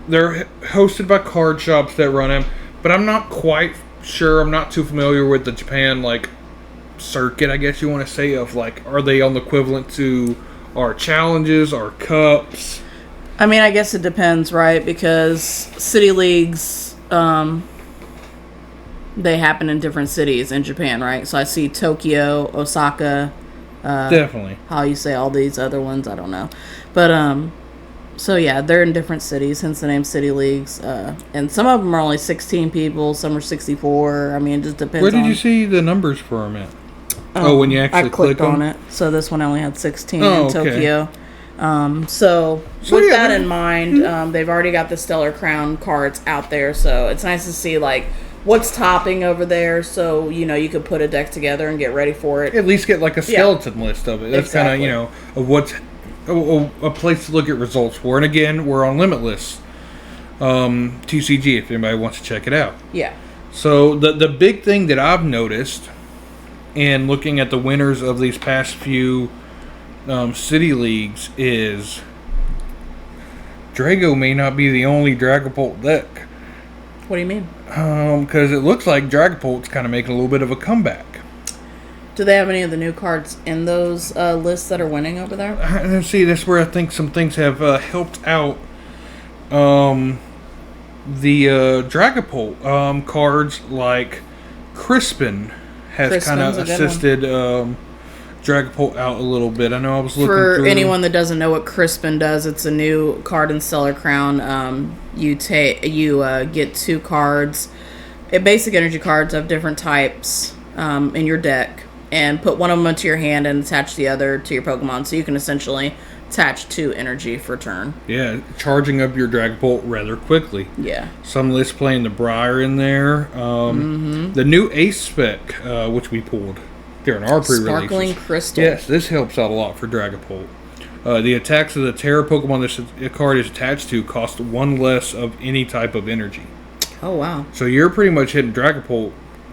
S2: They're hosted by card shops that run them, but I'm not quite sure. I'm not too familiar with the Japan circuit, I guess you want to say, of are they on the equivalent to our challenges, our cups?
S1: I mean, I guess it depends, right? Because City Leagues, they happen in different cities in Japan, right? So I see Tokyo, Osaka.
S2: Definitely.
S1: How you say all these other ones, I don't know. But, so yeah, they're in different cities, hence the name City Leagues. And some of them are only 16 people, some are 64. I mean, it just depends.
S2: Where did you see the numbers for them at? When you actually
S1: I clicked on it. So this one only had 16 in Tokyo. So with that in mind, they've already got the Stellar Crown cards out there, so it's nice to see what's topping over there, so you could put a deck together and get ready for it.
S2: At least get a skeleton list of it. That's kind of of what's a place to look at results for. And again, we're on Limitless TCG if anybody wants to check it out.
S1: Yeah.
S2: So the big thing that I've noticed in looking at the winners of these past few City Leagues is Drago may not be the only Dragapult deck.
S1: What do you mean?
S2: Because it looks like Dragapult's kind of making a little bit of a comeback.
S1: Do they have any of the new cards in those lists that are winning over there?
S2: See, that's where I think some things have helped out. The Dragapult cards like Crispin has kind of assisted Dragapult out a little bit. I know I was looking
S1: for anyone that doesn't know what Crispin does. It's a new card in Stellar Crown. You get 2 cards, basic energy cards of different types in your deck, and put one of them into your hand and attach the other to your Pokemon. So you can essentially attach 2 energy for turn.
S2: Yeah, charging up your Dragapult rather quickly.
S1: Yeah.
S2: Some lists playing the Briar in there. The new Ace spec, which we pulled. during our pre-releases.
S1: Sparkling Crystal.
S2: Yes, this helps out a lot for Dragapult. The attacks of the Terra Pokemon this card is attached to cost 1 less of any type of energy.
S1: Oh, wow.
S2: So you're pretty much hitting Dragapult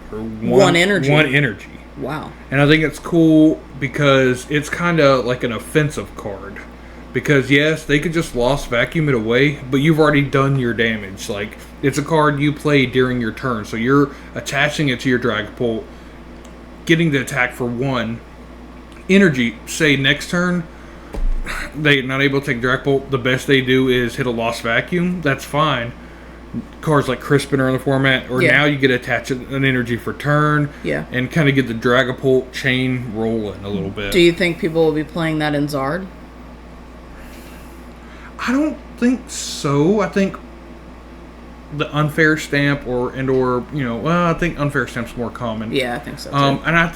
S2: for one energy.
S1: Wow.
S2: And I think it's cool because it's kind of like an offensive card. Because, yes, they could just Lost Vacuum it away, but you've already done your damage. Like, it's a card you play during your turn. So you're attaching it to your Dragapult, getting the attack for 1 energy. Say next turn, they're not able to take Dragapult. The best they do is hit a Lost Vacuum. That's fine. Cards like Crispin are in the format, or now you get to attach an energy for turn, and kind of get the Dragapult chain rolling a little bit.
S1: Do you think people will be playing that in Zard?
S2: I don't think so. I think the unfair stamp or I think unfair stamp's more common.
S1: Yeah, I think so too.
S2: And I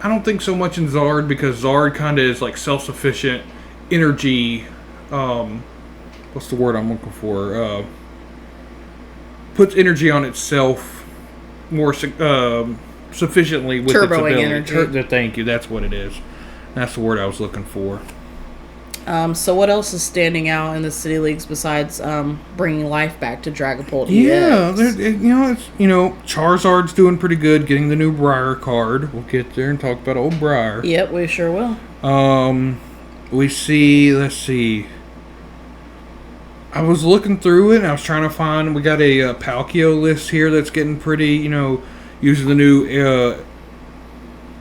S2: don't think so much in Zard, because Zard kind of is like self-sufficient energy. What's the word I'm looking for? Puts energy on itself more sufficiently with its ability.
S1: Energy.
S2: Thank you. That's what it is. That's the word I was looking for.
S1: So what else is standing out in the City Leagues besides bringing life back to Dragapult?
S2: Yeah, Charizard's doing pretty good, getting the new Briar card. We'll get there and talk about old Briar.
S1: Yep, we sure will.
S2: Let's see. I was looking through it, and I was trying to find, we got a Palkia list here that's getting pretty, using the new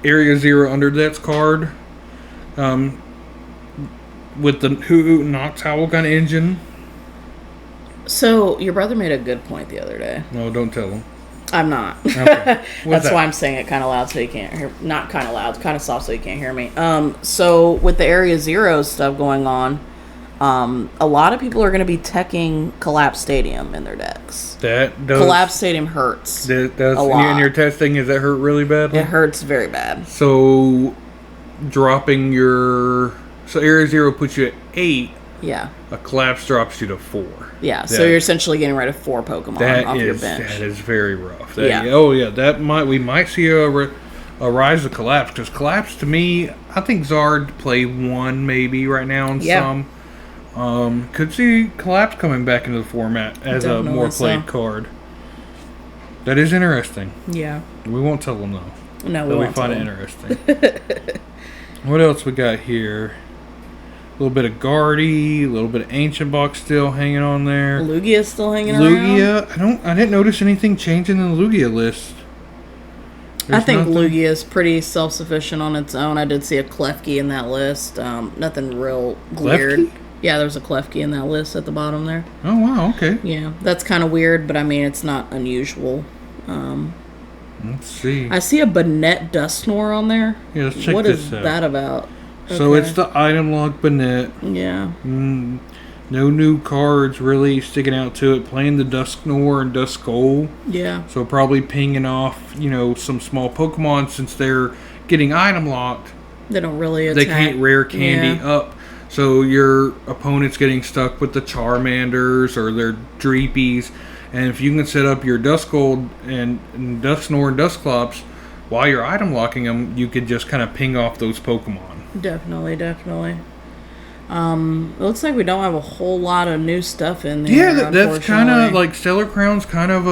S2: Area Zero Underdepths card. With the Hoot Nox Howl kind of engine.
S1: So, your brother made a good point the other day.
S2: No, don't tell him.
S1: I'm not.
S2: Okay.
S1: That's why I'm saying it kind of loud so you can't hear. Not kind of loud, kind of soft so you can't hear me. So, with the Area Zero stuff going on, a lot of people are going to be teching Collapse Stadium in their decks.
S2: That does.
S1: Collapse Stadium hurts.
S2: A lot. And your testing, does that hurt really badly?
S1: It hurts very bad.
S2: So, dropping your... So Area Zero puts you at 8.
S1: Yeah.
S2: A Collapse drops you to 4.
S1: Yeah, so you're essentially getting rid of 4 Pokemon off your bench.
S2: That is very rough. We might see a rise of Collapse, because Collapse, to me, I think Zard play 1 maybe right now in some. Could see Collapse coming back into the format as definitely a more played card. That is interesting.
S1: Yeah.
S2: We won't tell them though.
S1: No, we won't.
S2: We find it interesting. What else we got here? A little bit of Guardy, a little bit of Ancient Box still hanging on there.
S1: Lugia's still hanging around.
S2: I didn't notice anything changing in the Lugia list.
S1: I think Lugia is pretty self-sufficient on its own. I did see a Klefki in that list. Nothing real weird.
S2: Klefki?
S1: Yeah, there's a Klefki in that list at the bottom there.
S2: Oh, wow, okay.
S1: Yeah, that's kind of weird, but I mean, it's not unusual.
S2: Let's see.
S1: I see a Banette Dusknoir on there.
S2: Yeah, let's check this out.
S1: What is that about?
S2: So it's the item log Banette.
S1: Yeah.
S2: No new cards really sticking out to it. Playing the Dusknoir and Duskull.
S1: Yeah.
S2: So probably pinging off, some small Pokemon, since they're getting item locked.
S1: They don't really attack.
S2: They can't rare candy up. So your opponent's getting stuck with the Charmanders or their Dreepies. And if you can set up your Duskull and Dusknoir and Dusclops while you're item locking them, you could just kind of ping off those Pokemon.
S1: Definitely. It looks like we don't have a whole lot of new stuff in there.
S2: Yeah, that's kind of like Stellar Crown's kind of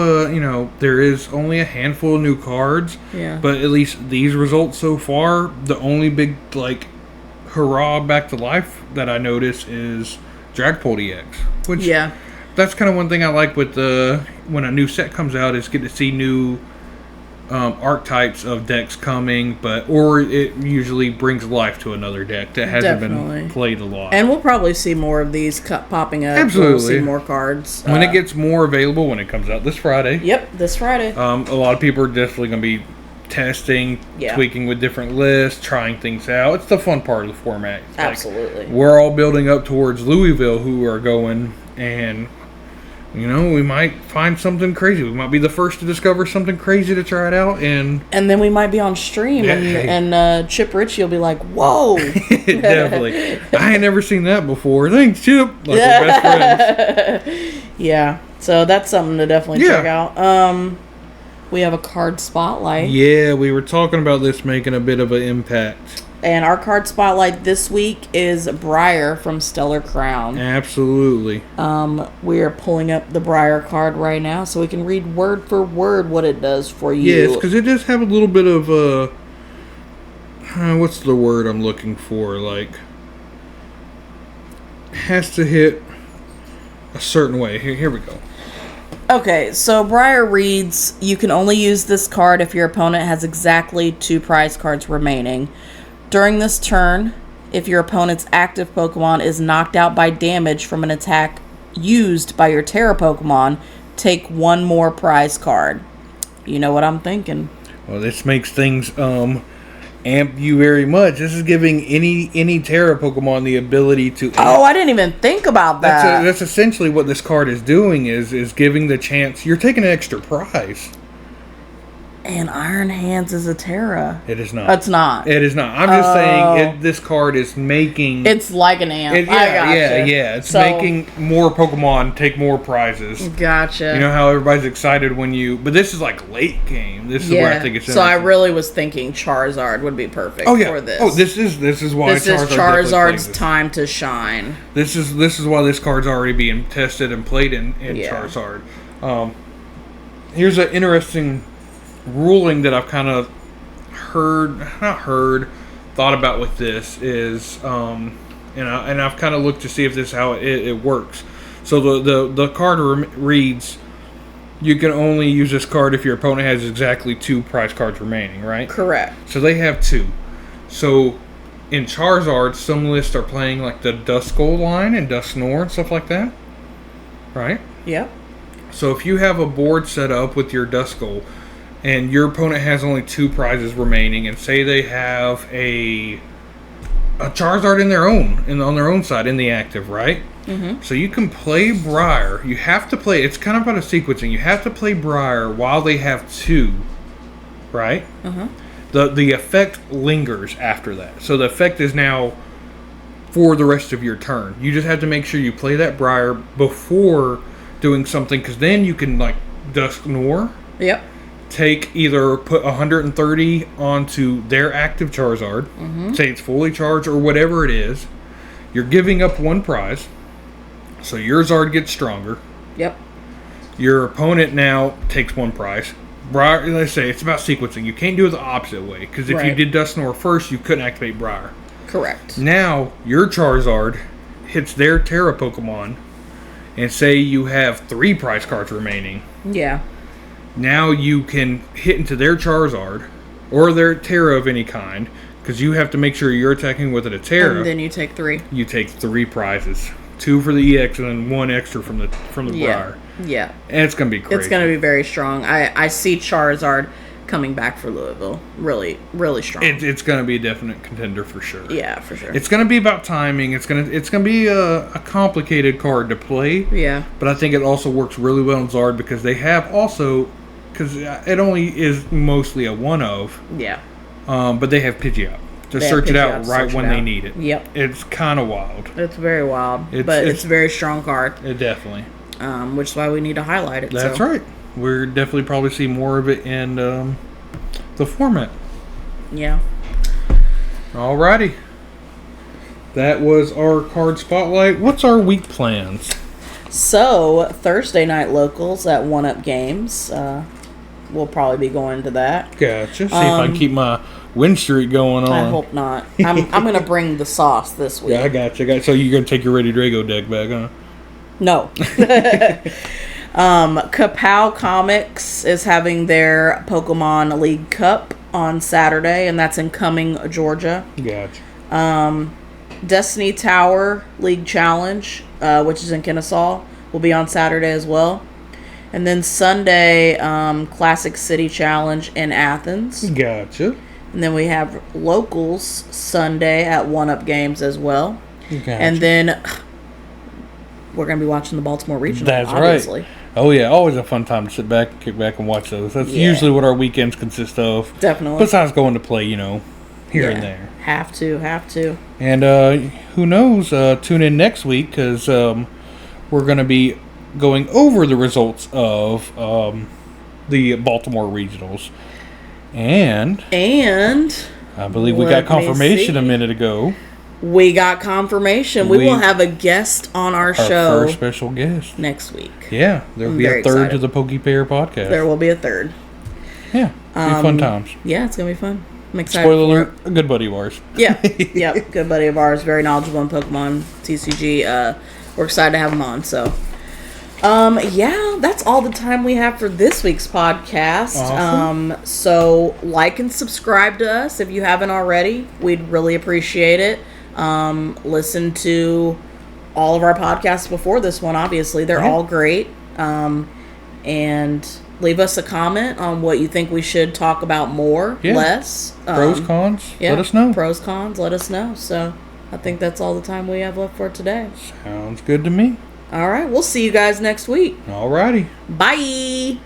S2: there is only a handful of new cards.
S1: Yeah.
S2: But at least these results so far, the only big, hurrah back to life that I notice is Dragapult EX. Which, that's kind of one thing I like with when a new set comes out, is get to see new archetypes of decks coming, or it usually brings life to another deck that hasn't been played a lot.
S1: And we'll probably see more of these popping up.
S2: Absolutely.
S1: We'll see more cards.
S2: When it gets more available, when it comes out this Friday.
S1: Yep, this Friday.
S2: A lot of people are definitely going to be testing, tweaking with different lists, trying things out. It's the fun part of the format.
S1: Absolutely.
S2: We're all building up towards Louisville, who are going, and we might find something crazy. We might be the first to discover something crazy to try it out, and
S1: then we might be on stream, and Chip Ritchie will be like, "Whoa!"
S2: Definitely, I ain't never seen that before. Thanks, Chip. Like we're best friends.
S1: Yeah, so that's something to definitely check out. we have a card spotlight.
S2: Yeah, we were talking about this making a bit of an impact.
S1: And our card spotlight this week is Briar from Stellar Crown.
S2: Absolutely.
S1: We are pulling up the Briar card right now so we can read word for word what it does for you.
S2: Yes, because it does have a little bit of what's the word I'm looking for? Like, has to hit a certain way. Here we go.
S1: Okay, so Briar reads, you can only use this card if your opponent has exactly 2 prize cards remaining. During this turn, if your opponent's active Pokemon is knocked out by damage from an attack used by your Terra Pokemon, take 1 more prize card. You know what I'm thinking.
S2: Well, this makes things amp you very much. This is giving any Terra Pokemon the ability to...
S1: Oh, I didn't even think about that.
S2: That's essentially what this card is doing, is giving the chance... You're taking an extra prize.
S1: And Iron Hands is a Terra.
S2: It is not.
S1: It's not.
S2: It is not. I'm just saying this card is making...
S1: It's like an amp.
S2: Yeah. It's making more Pokemon take more prizes.
S1: Gotcha.
S2: You know how everybody's excited when you... But this is like late game. This is where I think it's
S1: so I really was thinking Charizard would be perfect for this.
S2: Oh, this is why
S1: this is Charizard's time to shine.
S2: This is why this card's already being tested and played in Charizard. Here's an interesting... ruling that I've kind of thought about with this is, and I've kind of looked to see if this is how it works. So the card reads, you can only use this card if your opponent has exactly 2 prize cards remaining, right?
S1: Correct.
S2: So they have 2. So in Charizard, some lists are playing like the Duskull line and Dusknoir and stuff like that, right?
S1: Yep.
S2: So if you have a board set up with your Duskull, and your opponent has only 2 prizes remaining, and say they have a Charizard on their own side in the active, right? Mm-hmm. So you can play Briar. You have to play. It's kind of about a sequencing. You have to play Briar while they have 2, right? Mm-hmm. The effect lingers after that. So the effect is now for the rest of your turn. You just have to make sure you play that Briar before doing something, because then you can like Dusknoir.
S1: Yep.
S2: Put 130 onto their active Charizard, say it's fully charged or whatever it is. You're giving up 1 prize, so your Zard gets stronger.
S1: Yep.
S2: Your opponent now takes 1 prize. Briar, let's say it's about sequencing. You can't do it the opposite way, because if you did Dusknoir first, you couldn't activate Briar.
S1: Correct.
S2: Now your Charizard hits their Terra Pokemon, and say you have 3 prize cards remaining.
S1: Yeah.
S2: Now you can hit into their Charizard or their Terra of any kind, because you have to make sure you're attacking with a Terra.
S1: And then you take 3.
S2: You take 3 prizes, 2 for the EX and then 1 extra from the Briar.
S1: Yeah.
S2: And it's gonna be crazy.
S1: It's gonna be very strong. I see Charizard coming back for Louisville. Really, really strong.
S2: It's gonna be a definite contender for sure.
S1: Yeah, for sure.
S2: It's gonna be about timing. It's gonna be a complicated card to play.
S1: Yeah.
S2: But I think it also works really well in Zard, because they have also. Because it only is mostly a one of.
S1: Yeah.
S2: But they have Pidgeot to search it out right when they need it.
S1: Yep.
S2: It's kind of wild.
S1: It's very wild. But it's a very strong card.
S2: It definitely.
S1: Which is why we need to highlight it.
S2: That's right. We're definitely probably see more of it in the format.
S1: Yeah.
S2: Alrighty. That was our card spotlight. What's our week plans?
S1: So, Thursday night locals at 1UP Games. We'll probably be going to that.
S2: Gotcha. See if I can keep my win streak going on.
S1: I hope not. I'm going to bring the sauce this week.
S2: Yeah, I gotcha. So you're going to take your Ready Drago deck back, huh?
S1: No. Kapow Comics is having their Pokemon League Cup on Saturday, and that's in Cumming, Georgia.
S2: Gotcha.
S1: Destiny Tower League Challenge, which is in Kennesaw, will be on Saturday as well. And then Sunday, Classic City Challenge in Athens.
S2: Gotcha.
S1: And then we have locals Sunday at 1UP Games as well.
S2: Gotcha.
S1: And then we're going to be watching the Baltimore Regional,
S2: That's
S1: obviously.
S2: Right. Oh, yeah. Always a fun time to sit back, kick back, and watch those. That's usually what our weekends consist of.
S1: Definitely.
S2: Besides going to play, here and there.
S1: Have to.
S2: And who knows? Tune in next week, because we're going to be going over the results of the Baltimore Regionals. And I believe we got
S1: let me
S2: confirmation
S1: see.
S2: a minute ago.
S1: We got confirmation. We will have a guest on our show.
S2: Our first special guest.
S1: Next week.
S2: Yeah, there will be a third to the Poke Pear Podcast.
S1: There will be a third.
S2: Yeah, be fun times.
S1: Yeah, it's going to be fun. I'm excited.
S2: Spoiler alert, a good buddy of ours.
S1: Yeah, yep, good buddy of ours. Very knowledgeable in Pokemon, TCG. We're excited to have him on, so... yeah, that's all the time we have for this week's podcast.
S2: Awesome.
S1: So like and subscribe to us if you haven't already. We'd really appreciate it. Listen to all of our podcasts before this one, obviously. They're all great. And leave us a comment on what you think we should talk about more, less.
S2: Pros, cons, let us know.
S1: Pros, cons, let us know. So I think that's all the time we have left for today.
S2: Sounds good to me.
S1: All right, we'll see you guys next week.
S2: All righty.
S1: Bye.